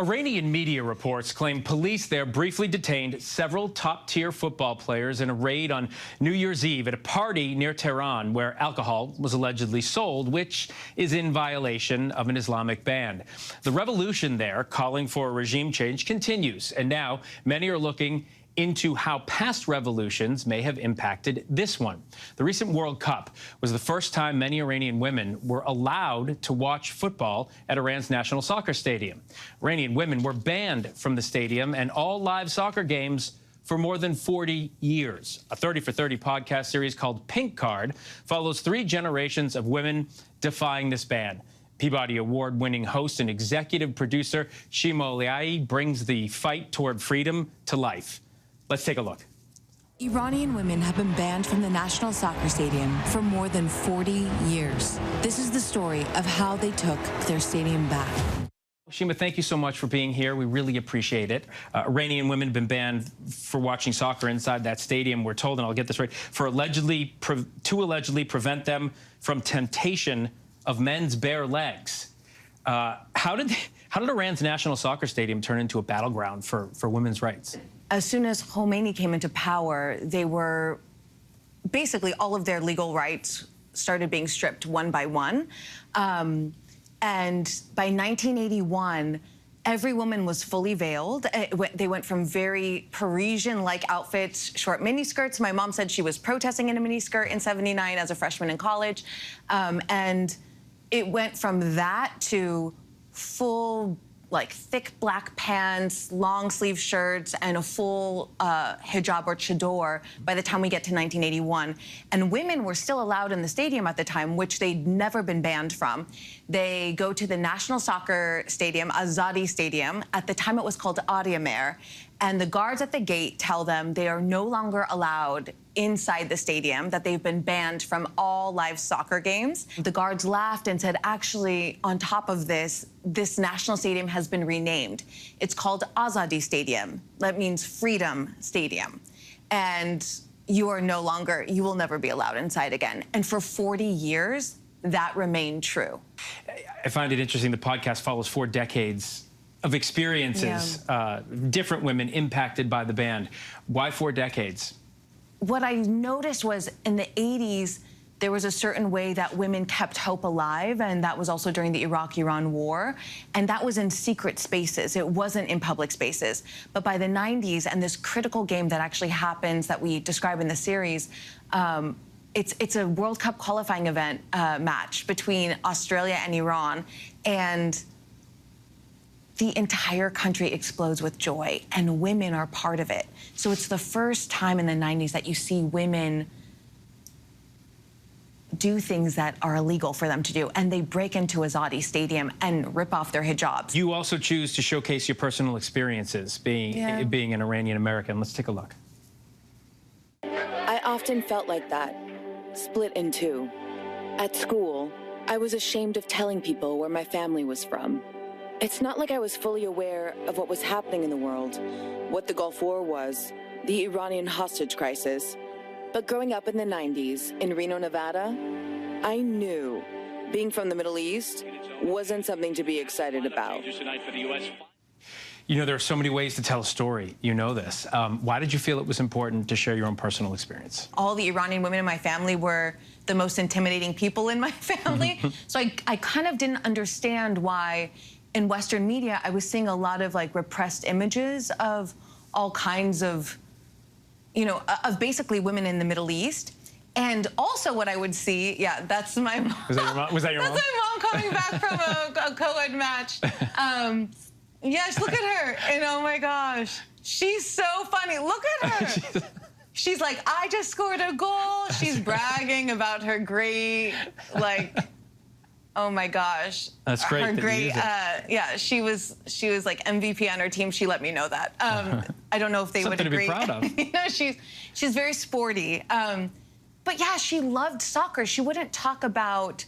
Iranian media reports claim police there briefly detained several top-tier football players in a raid on New Year's Eve at a party near Tehran where alcohol was allegedly sold, which is in violation of an Islamic ban. The revolution there, calling for a regime change, continues, and now many are looking into how past revolutions may have impacted this one. The recent World Cup was the first time many Iranian women were allowed to watch football at Iran's national soccer stadium. Iranian women were banned from the stadium and all live soccer games for more than 40 years. A 30 for 30 podcast series called Pink Card follows 3 generations of women defying this ban. Peabody Award-winning host and executive producer Shima Oliaee brings the fight toward freedom to life. Let's take a look. Iranian women have been banned from the National Soccer Stadium for more than 40 years. This is the story of how they took their stadium back. Shima, thank you so much for being here. We really appreciate it. Iranian women have been banned for watching soccer inside that stadium, we're told, and I'll get this right, for allegedly prevent them from temptation of men's bare legs. How did Iran's national soccer stadium turn into a battleground for women's rights? As soon as Khomeini came into power, they were basically all of their legal rights started being stripped one by one. And by 1981, every woman was fully veiled. They went from very Parisian-like outfits, short miniskirts. My mom said she was protesting in a miniskirt in '79 as a freshman in college. And it went from that to full, like, thick black pants, long sleeve shirts, and a full hijab or chador by the time we get to 1981. And women were still allowed in the stadium at the time, which they'd never been banned from. They go to the National Soccer Stadium, Azadi Stadium. At the time, it was called Adiamer. And the guards at the gate tell them they are no longer allowed inside the stadium, that they've been banned from all live soccer games. The guards laughed and said, actually, on top of this, this national stadium has been renamed. It's called Azadi Stadium. That means Freedom Stadium. And you will never be allowed inside again. And for 40 years, that remained true. I find it interesting the podcast follows 4 decades of experiences, different women impacted by the ban. Why 4 decades? What I noticed was in the 80s, there was a certain way that women kept hope alive, and that was also during the Iraq-Iran war, and that was in secret spaces. It wasn't in public spaces. But by the 90s, and this critical game that actually happens that we describe in the series, it's a World Cup qualifying event match between Australia and Iran, and the entire country explodes with joy, and women are part of it. So it's the first time in the 90s that you see women do things that are illegal for them to do, and they break into Azadi Stadium and rip off their hijabs. You also choose to showcase your personal experiences being an Iranian American. Let's take a look. I often felt like that, split in 2. At school, I was ashamed of telling people where my family was from. It's not like I was fully aware of what was happening in the world, what the Gulf War was, the Iranian hostage crisis. But growing up in the 90s in Reno, Nevada, I knew being from the Middle East wasn't something to be excited about. You know, there are so many ways to tell a story. You know this. Why did you feel it was important to share your own personal experience? All the Iranian women in my family were the most intimidating people in my family. So I kind of didn't understand why in Western media, I was seeing a lot of like repressed images of all kinds of, you know, of basically women in the Middle East. And also what I would see, that's my mom. Was that your mom? Was that your mom? That's my mom coming back from a co-ed match. Yes, look at her. And oh my gosh, she's so funny. Look at her. She's like, I just scored a goal. She's bragging about her great, like, oh my gosh. That's great. Her great, she was like MVP on her team. She let me know that. I don't know if they would agree. Something to be proud of. You know, she's very sporty. But yeah, she loved soccer. She wouldn't talk about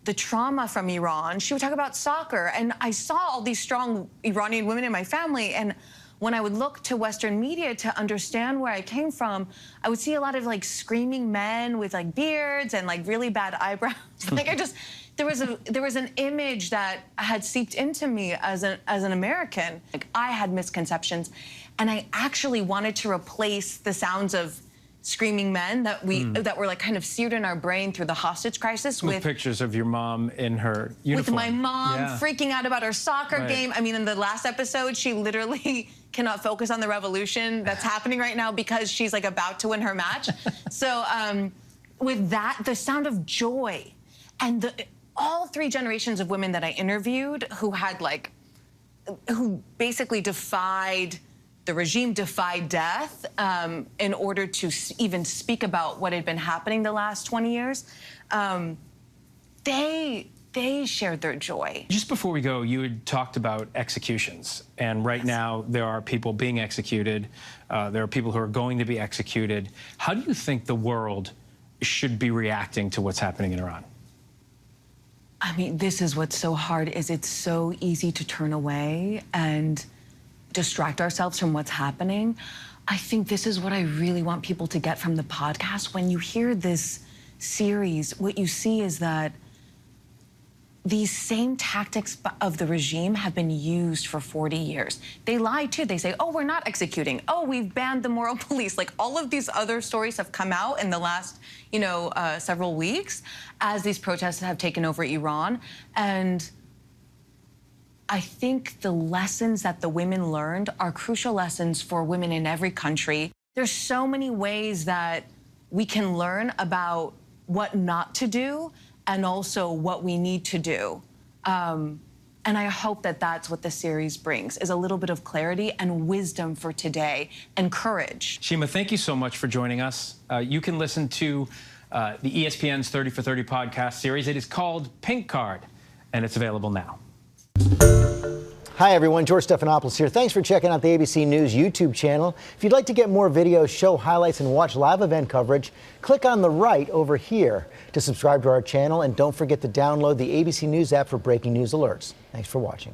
the trauma from Iran. She would talk about soccer. And I saw all these strong Iranian women in my family. And when I would look to Western media to understand where I came from, I would see a lot of like screaming men with like beards and like really bad eyebrows. Like there was an image that had seeped into me as an American. Like, I had misconceptions, and I actually wanted to replace the sounds of screaming men that were like kind of seared in our brain through the hostage crisis with pictures of your mom in her uniform. With my mom freaking out about her soccer game. I mean, in the last episode, she literally cannot focus on the revolution that's happening right now because she's like about to win her match. So with that, the sound of joy, and all 3 generations of women that I interviewed who basically defied the regime, defied death in order to even speak about what had been happening the last 20 years. They shared their joy. Just before we go, you had talked about executions, and right now there are people being executed. There are people who are going to be executed. How do you think the world should be reacting to what's happening in Iran? I mean, this is what's so hard, is it's so easy to turn away and distract ourselves from what's happening. I think this is what I really want people to get from the podcast. When you hear this series, what you see is that these same tactics of the regime have been used for 40 years. They lie too. They say, oh, we're not executing. Oh, we've banned the moral police. Like, all of these other stories have come out in the last, several weeks as these protests have taken over Iran. And I think the lessons that the women learned are crucial lessons for women in every country. There's so many ways that we can learn about what not to do and also what we need to do. And I hope that that's what the series brings, is a little bit of clarity and wisdom for today and courage. Shima, thank you so much for joining us. You can listen to the ESPN's 30 for 30 podcast series. It is called Pink Card, and it's available now. Hi, everyone. George Stephanopoulos here. Thanks for checking out the ABC News YouTube channel. If you'd like to get more videos, show highlights, and watch live event coverage, click on the right over here to subscribe to our channel. And don't forget to download the ABC News app for breaking news alerts. Thanks for watching.